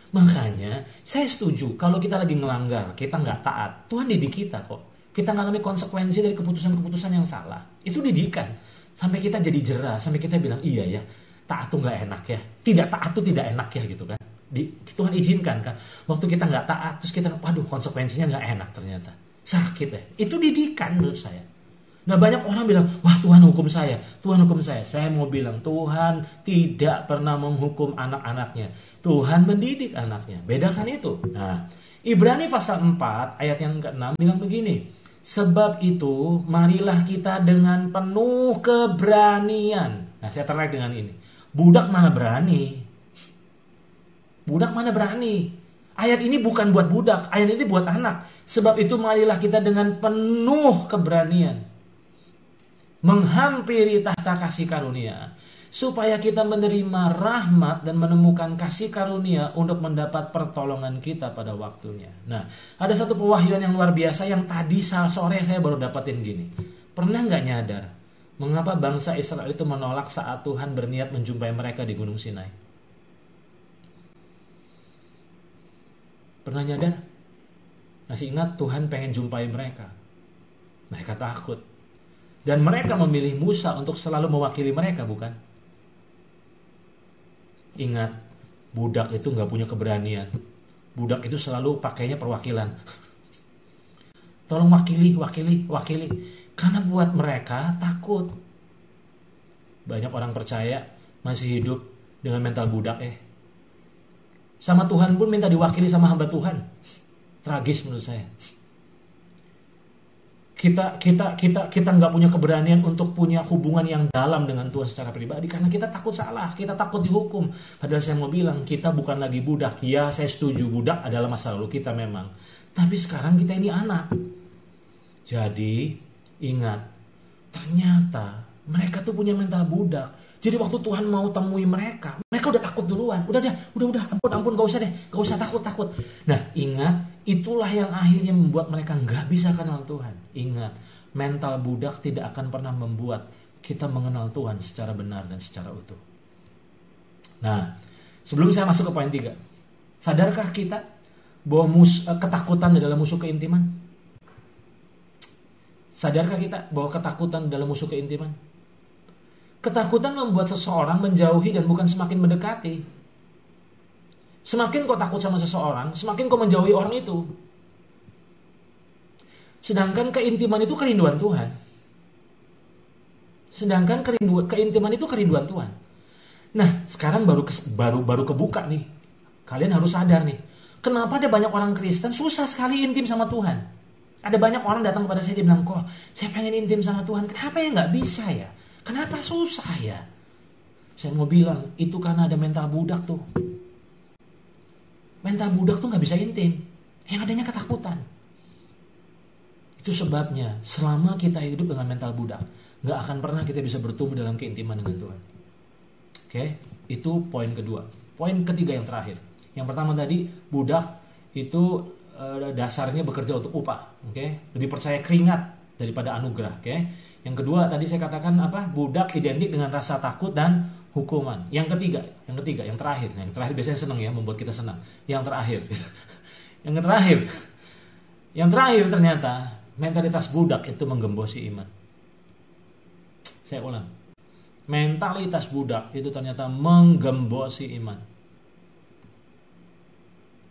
Makanya saya setuju kalau kita lagi ngelanggar, kita nggak taat, Tuhan didik kita kok. Kita ngalami konsekuensi dari keputusan-keputusan yang salah. Itu didikan. Sampai kita jadi jerah, sampai kita bilang iya ya, taat tuh nggak enak ya. Tidak taat tuh tidak enak ya gitu kan. Tuhan izinkan kan. Waktu kita nggak taat, terus kita, waduh konsekuensinya nggak enak ternyata. Sakit ya. Itu didikan menurut saya. Nah, banyak orang bilang, wah Tuhan hukum saya, Tuhan hukum saya. Saya mau bilang, Tuhan tidak pernah menghukum anak-anaknya. Tuhan mendidik anaknya. Bedakan itu. Nah, Ibrani pasal 4 ayat yang ke-6 bilang begini. Sebab itu marilah kita dengan penuh keberanian. Nah, Nah, saya tertarik dengan ini. Budak mana berani? Budak mana berani? Ayat ini bukan buat budak, ayat ini buat anak. Sebab itu marilah kita dengan penuh keberanian menghampiri tahta kasih karunia, supaya kita menerima rahmat dan menemukan kasih karunia untuk mendapat pertolongan kita pada waktunya. Nah, ada satu pewahyuan yang luar biasa yang tadi sore saya baru dapatin gini. Pernah nggak nyadar mengapa bangsa Israel itu menolak saat Tuhan berniat menjumpai mereka di Gunung Sinai? Pernah nyadar? Masih ingat Tuhan pengen jumpai mereka. Mereka takut. Dan mereka memilih Musa untuk selalu mewakili mereka, bukan? Ingat, budak itu gak punya keberanian. Budak itu selalu pakainya perwakilan. Tolong wakili. Karena buat mereka takut. Banyak orang percaya masih hidup dengan mental budak. Sama Tuhan pun minta diwakili sama hamba Tuhan. Tragis menurut saya. Kita nggak punya keberanian untuk punya hubungan yang dalam dengan Tuhan secara pribadi karena kita takut salah, kita takut dihukum. Padahal saya mau bilang kita bukan lagi budak. Ya, saya setuju budak adalah masa lalu kita memang. Tapi sekarang kita ini anak. Jadi ingat, ternyata mereka tuh punya mental budak. Jadi waktu Tuhan mau temui mereka udah takut duluan. Udah, ampun, gak usah takut. Nah, ingat, itulah yang akhirnya membuat mereka gak bisa kenal Tuhan. Ingat, mental budak tidak akan pernah membuat kita mengenal Tuhan secara benar dan secara utuh. Nah, sebelum saya masuk ke poin 3, sadarkah kita bahwa ketakutan adalah musuh keintiman? Sadarkah kita bahwa ketakutan adalah musuh keintiman? Ketakutan membuat seseorang menjauhi dan bukan semakin mendekati. Semakin kau takut sama seseorang, semakin kau menjauhi orang itu. Sedangkan keintiman itu kerinduan Tuhan. Keintiman itu kerinduan Tuhan. Nah, sekarang baru kebuka nih. Kalian harus sadar nih. Kenapa ada banyak orang Kristen susah sekali intim sama Tuhan? Ada banyak orang datang kepada saya, dia bilang, kok saya pengen intim sama Tuhan. Kenapa ya nggak bisa ya? Kenapa susah ya? Saya mau bilang, itu karena ada mental budak tuh. Mental budak tuh gak bisa intim. Yang adanya ketakutan. Itu sebabnya, selama kita hidup dengan mental budak, gak akan pernah kita bisa bertumbuh dalam keintiman dengan Tuhan. Oke, itu poin kedua. Poin ketiga yang terakhir. Yang pertama tadi, budak itu dasarnya bekerja untuk upah. Oke, lebih percaya keringat daripada anugerah. Oke. Yang kedua tadi saya katakan apa? Budak identik dengan rasa takut dan hukuman. Yang ketiga, yang terakhir. Nah, yang terakhir biasanya senang ya, membuat kita senang. Yang terakhir. Yang terakhir ternyata mentalitas budak itu menggembosi iman. Saya ulang. Mentalitas budak itu ternyata menggembosi iman.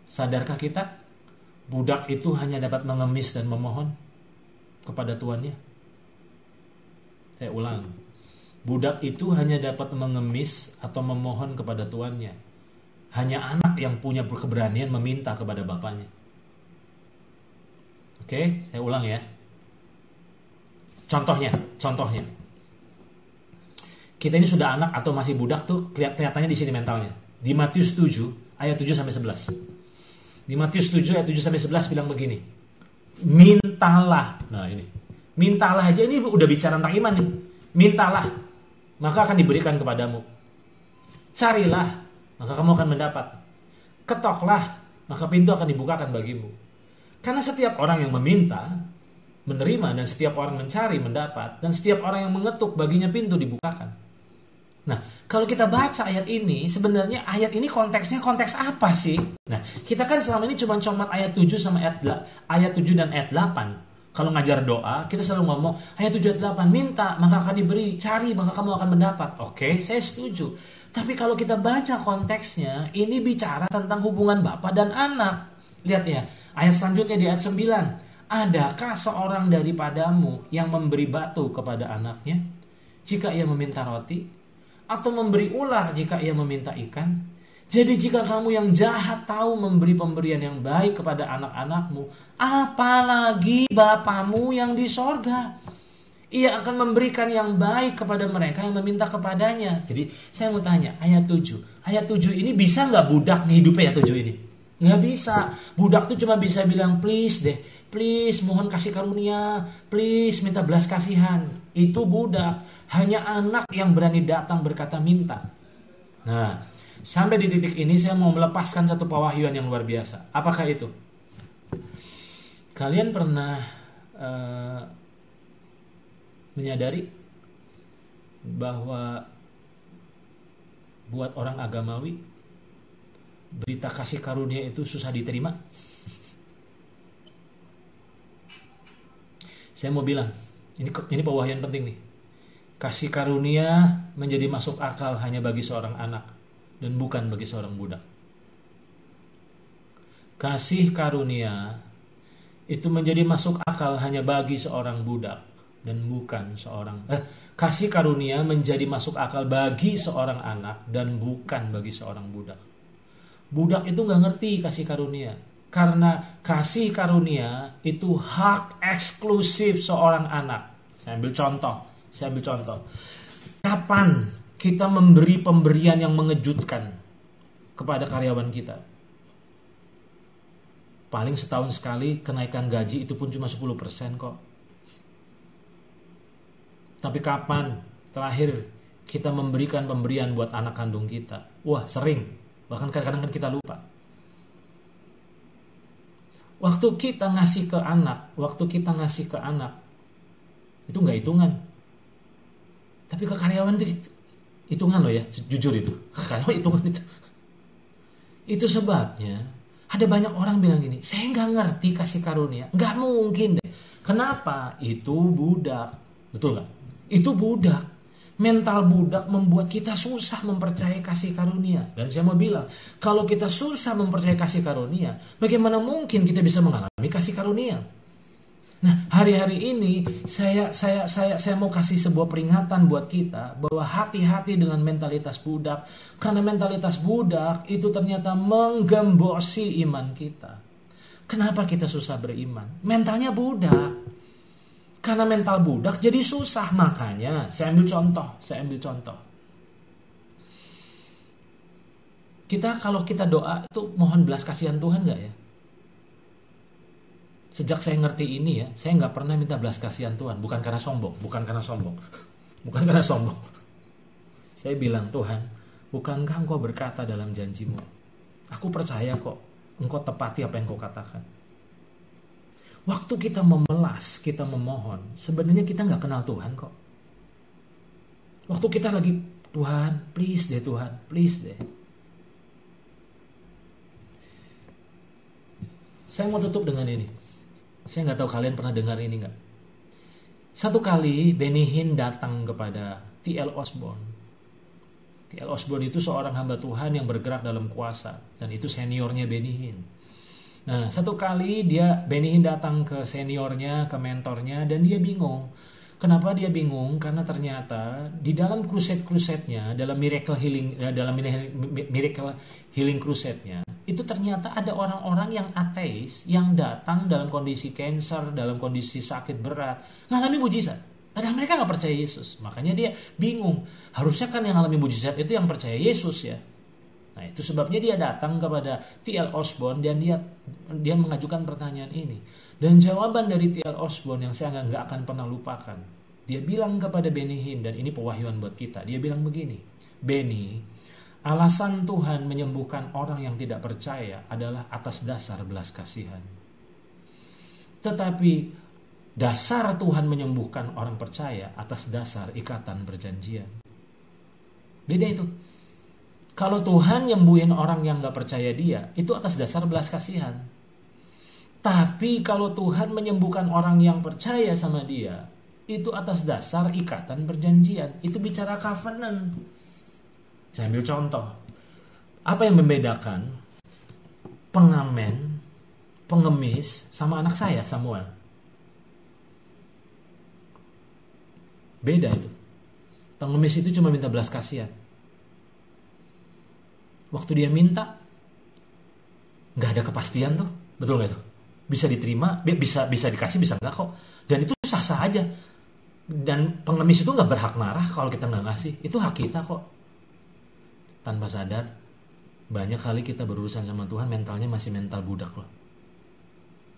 Sadarkah kita? Budak itu hanya dapat mengemis dan memohon kepada tuannya. Saya ulang, budak itu hanya dapat mengemis atau memohon kepada tuannya. Hanya anak yang punya keberanian meminta kepada bapaknya. Oke, saya ulang ya. Contohnya. Kita ini sudah anak atau masih budak tuh kelihatannya di sini mentalnya. Di Matius 7 ayat 7 sampai 11. Di Matius 7 ayat 7 sampai 11 bilang begini. Mintalah. Nah, ini. Mintalah aja, ini udah bicara tentang iman nih. Mintalah, maka akan diberikan kepadamu. Carilah, maka kamu akan mendapat. Ketoklah, maka pintu akan dibukakan bagimu. Karena setiap orang yang meminta, menerima, dan setiap orang mencari, mendapat. Dan setiap orang yang mengetuk, baginya pintu dibukakan. Nah, kalau kita baca ayat ini, sebenarnya ayat ini konteksnya konteks apa sih? Nah, kita kan selama ini cuma comat ayat 7 sama ayat 7 dan ayat 8. Kalau ngajar doa, kita selalu ngomong ayat 7 ayat 8, minta maka akan diberi, cari maka kamu akan mendapat. Oke, saya setuju. Tapi kalau kita baca konteksnya, ini bicara tentang hubungan bapa dan anak. Lihat ya, ayat selanjutnya di ayat 9. Adakah seorang daripadamu yang memberi batu kepada anaknya jika ia meminta roti? Atau memberi ular jika ia meminta ikan? Jadi jika kamu yang jahat tahu memberi pemberian yang baik kepada anak-anakmu, apalagi Bapamu yang di sorga. Ia akan memberikan yang baik kepada mereka yang meminta kepadanya. Jadi saya mau tanya, ayat 7. Ayat 7 ini bisa nggak budak nih hidupnya ayat 7 ini? Nggak bisa. Budak tuh cuma bisa bilang please deh. Please mohon kasih karunia. Please minta belas kasihan. Itu budak. Hanya anak yang berani datang berkata minta. Nah, sampai di titik ini saya mau melepaskan satu pewahyuan yang luar biasa. Apakah itu? Kalian pernah menyadari bahwa buat orang agamawi berita kasih karunia itu susah diterima? Saya mau bilang, ini pewahyuan penting nih. Kasih karunia menjadi masuk akal hanya bagi seorang anak dan bukan bagi seorang budak. Kasih karunia itu menjadi masuk akal hanya bagi seorang budak dan bukan seorang kasih karunia menjadi masuk akal bagi seorang anak dan bukan bagi seorang budak. Budak itu nggak ngerti kasih karunia karena kasih karunia itu hak eksklusif seorang anak. Saya ambil contoh. Kapan kita memberi pemberian yang mengejutkan kepada karyawan kita? Paling setahun sekali kenaikan gaji itu pun cuma 10% kok. Tapi kapan terakhir kita memberikan pemberian buat anak kandung kita? Wah, sering. Bahkan kadang-kadang kan kita lupa. Waktu kita ngasih ke anak, itu nggak hitungan. Tapi ke karyawan itu hitungan loh ya, jujur itu. Karyawan hitungan itu. Itu sebabnya ada banyak orang bilang gini, saya nggak ngerti kasih karunia. Nggak mungkin deh. Kenapa? Itu budak. Betul nggak? Itu budak. Mental budak membuat kita susah mempercayai kasih karunia. Dan saya mau bilang, kalau kita susah mempercayai kasih karunia, bagaimana mungkin kita bisa mengalami kasih karunia? Nah, hari-hari ini saya mau kasih sebuah peringatan buat kita bahwa hati-hati dengan mentalitas budak, karena mentalitas budak itu ternyata menggembosi iman kita. Kenapa kita susah beriman? Mentalnya budak. Karena mental budak jadi susah. Makanya saya ambil contoh. Kalau kita doa itu mohon belas kasihan Tuhan nggak ya? Sejak saya ngerti ini ya, saya nggak pernah minta belas kasihan Tuhan. Bukan karena sombong. Saya bilang, Tuhan, bukankah Engkau berkata dalam janjimu? Aku percaya kok, Engkau tepati apa yang Engkau katakan. Waktu kita memelas, kita memohon, sebenarnya kita nggak kenal Tuhan kok. Waktu kita lagi, Tuhan, please deh Tuhan, please deh. Saya mau tutup dengan ini. Saya nggak tahu kalian pernah dengar ini nggak. Satu kali Benny Hinn datang kepada T.L. Osborne. T.L. Osborne itu seorang hamba Tuhan yang bergerak dalam kuasa. Dan itu seniornya Benny Hinn. Nah, satu kali Benny Hinn datang ke seniornya, ke mentornya, dan dia bingung. Kenapa dia bingung? Karena ternyata di dalam crusade-nya, dalam miracle healing crusade-nya, itu ternyata ada orang-orang yang ateis yang datang dalam kondisi cancer, dalam kondisi sakit berat, ngalami mujizat. Padahal mereka nggak percaya Yesus. Makanya dia bingung. Harusnya kan yang ngalami mujizat itu yang percaya Yesus ya. Nah, itu sebabnya dia datang kepada T.L. Osborne dan dia mengajukan pertanyaan ini. Dan jawaban dari T.L. Osborne yang saya nggak akan pernah lupakan. Dia bilang kepada Benny Hinn, dan ini pewahyuan buat kita. Dia bilang begini, Benny, alasan Tuhan menyembuhkan orang yang tidak percaya adalah atas dasar belas kasihan. Tetapi dasar Tuhan menyembuhkan orang percaya atas dasar ikatan perjanjian. Beda itu. Kalau Tuhan nyembuhin orang yang gak percaya dia, itu atas dasar belas kasihan. Tapi kalau Tuhan menyembuhkan orang yang percaya sama dia, itu atas dasar ikatan perjanjian. Itu bicara covenant. Saya ambil contoh. Apa yang membedakan pengamen, pengemis, sama anak saya, Samuel? Beda itu. Pengemis itu cuma minta belas kasihan. Waktu dia minta, nggak ada kepastian tuh, betul nggak tuh? Bisa diterima, bisa dikasih, bisa nggak kok. Dan itu sah-sah aja. Dan pengemis itu nggak berhak marah kalau kita nggak ngasih. Itu hak kita kok. Tanpa sadar, banyak kali kita berurusan sama Tuhan, mentalnya masih mental budak loh.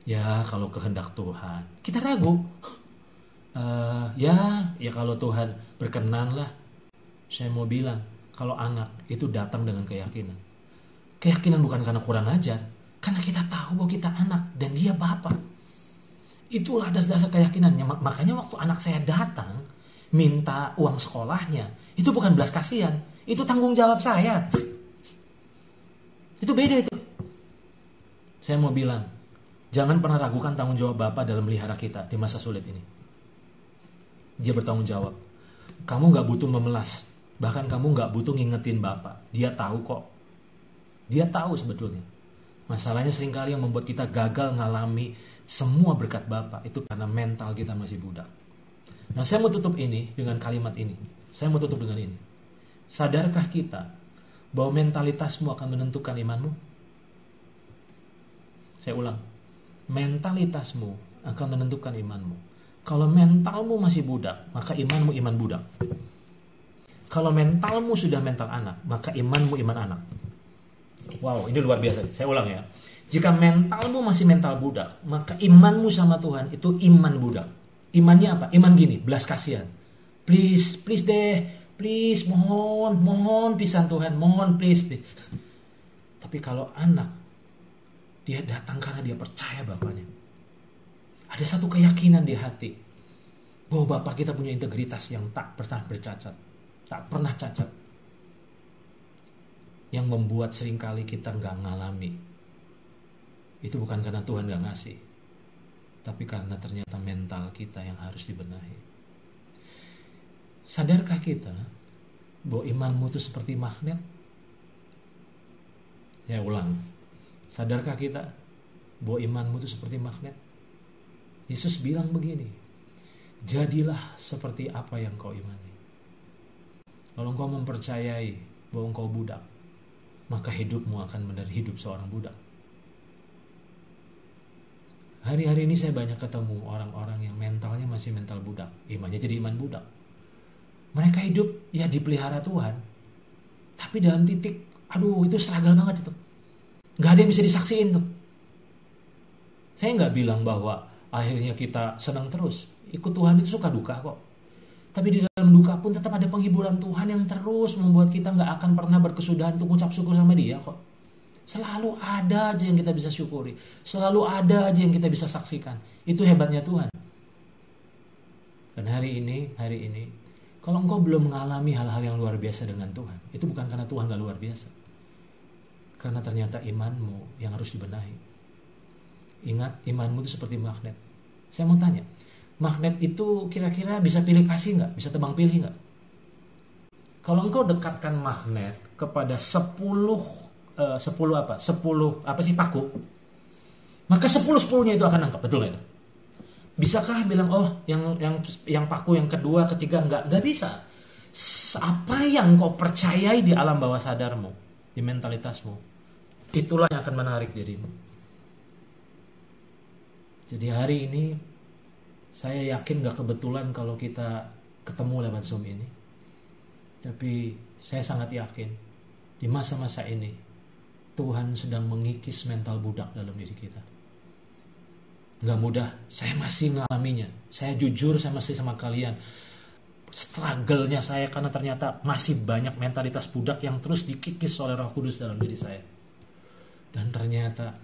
Ya kalau kehendak Tuhan, kita ragu. Ya kalau Tuhan berkenan lah. Saya mau bilang, kalau anak itu datang dengan keyakinan. Keyakinan bukan karena kurang ajar, karena kita tahu bahwa kita anak dan dia bapak. Itulah dasar keyakinannya. Makanya waktu anak saya datang minta uang sekolahnya, itu bukan belas kasihan, itu tanggung jawab saya. Itu beda itu. Saya mau bilang, jangan pernah ragukan tanggung jawab Bapak dalam melihara kita di masa sulit ini. Dia bertanggung jawab. Kamu gak butuh memelas, bahkan kamu gak butuh ngingetin Bapak. Dia tahu kok. Dia tahu sebetulnya. Masalahnya seringkali yang membuat kita gagal ngalami semua berkat Bapa itu karena mental kita masih budak. Nah, saya mau tutup ini dengan kalimat ini. Saya mau tutup dengan ini. Sadarkah kita bahwa mentalitasmu akan menentukan imanmu? Saya ulang. Mentalitasmu akan menentukan imanmu. Kalau mentalmu masih budak, maka imanmu iman budak. Kalau mentalmu sudah mental anak, maka imanmu iman anak. Wow, ini luar biasa. Saya ulang ya. Jika mentalmu masih mental budak, maka imanmu sama Tuhan itu iman budak. Imannya apa? Iman gini, belas kasihan. Please deh, please, mohon pisan Tuhan, mohon please. Tapi kalau anak, dia datang karena dia percaya bapaknya. Ada satu keyakinan di hati bahwa bapak kita punya integritas yang tak pernah bercacat, tak pernah cacat. Yang membuat seringkali kita nggak ngalami. Itu bukan karena Tuhan gak ngasih, tapi karena ternyata mental kita yang harus dibenahi. Sadarkah kita bahwa imanmu itu seperti magnet? Ya ulang. Sadarkah kita bahwa imanmu itu seperti magnet? Yesus bilang begini, jadilah seperti apa yang kau imani. Kalau engkau mempercayai bahwa engkau budak, maka hidupmu akan menjadi hidup seorang budak. Hari-hari ini saya banyak ketemu orang-orang yang mentalnya masih mental budak. Imannya jadi iman budak. Mereka hidup ya dipelihara Tuhan. Tapi dalam titik, aduh itu struggle banget itu. Gak ada yang bisa disaksiin tuh. Saya gak bilang bahwa akhirnya kita senang terus. Ikut Tuhan itu suka duka kok. Tapi di dalam duka pun tetap ada penghiburan Tuhan yang terus membuat kita gak akan pernah berkesudahan untuk ucap syukur sama dia kok. Selalu ada aja yang kita bisa syukuri. Selalu ada aja yang kita bisa saksikan. Itu hebatnya Tuhan. Dan hari ini, kalau engkau belum mengalami hal-hal yang luar biasa dengan Tuhan, itu bukan karena Tuhan gak luar biasa. Karena ternyata imanmu yang harus dibenahi. Ingat, imanmu itu seperti magnet. Saya mau tanya, magnet itu kira-kira bisa pilih kasih gak? Bisa tebang pilih gak? Kalau engkau dekatkan magnet kepada 10 paku, maka 10-10-nya itu akan nangkap. Betul gak itu? Bisakah bilang yang paku yang kedua, ketiga? Enggak bisa. Apa yang kau percayai di alam bawah sadarmu, di mentalitasmu, itulah yang akan menarik dirimu. Jadi hari ini saya yakin gak kebetulan kalau kita ketemu lewat Zoom ini. Tapi saya sangat yakin di masa-masa ini Tuhan sedang mengikis mental budak dalam diri kita. Gak mudah, saya masih mengalaminya. Saya jujur, saya masih sama kalian. Struggle-nya saya karena ternyata masih banyak mentalitas budak yang terus dikikis oleh Roh Kudus dalam diri saya. Dan ternyata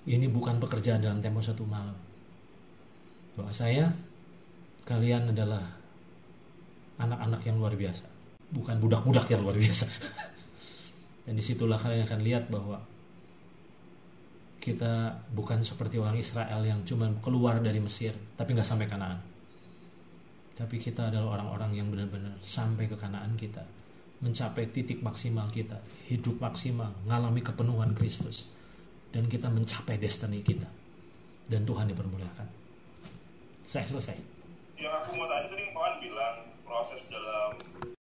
ini bukan pekerjaan dalam tempo satu malam. Doa saya, kalian adalah anak-anak yang luar biasa. Bukan budak-budak yang luar biasa. Dan disitulah kalian akan lihat bahwa kita bukan seperti orang Israel yang cuma keluar dari Mesir tapi gak sampai Kanaan. Tapi kita adalah orang-orang yang benar-benar sampai ke Kanaan kita, mencapai titik maksimal kita, hidup maksimal, mengalami kepenuhan Kristus, dan kita mencapai destiny kita, dan Tuhan dipermuliakan. Saya selesai. Yang aku mau tanya tadi Pak bilang proses dalam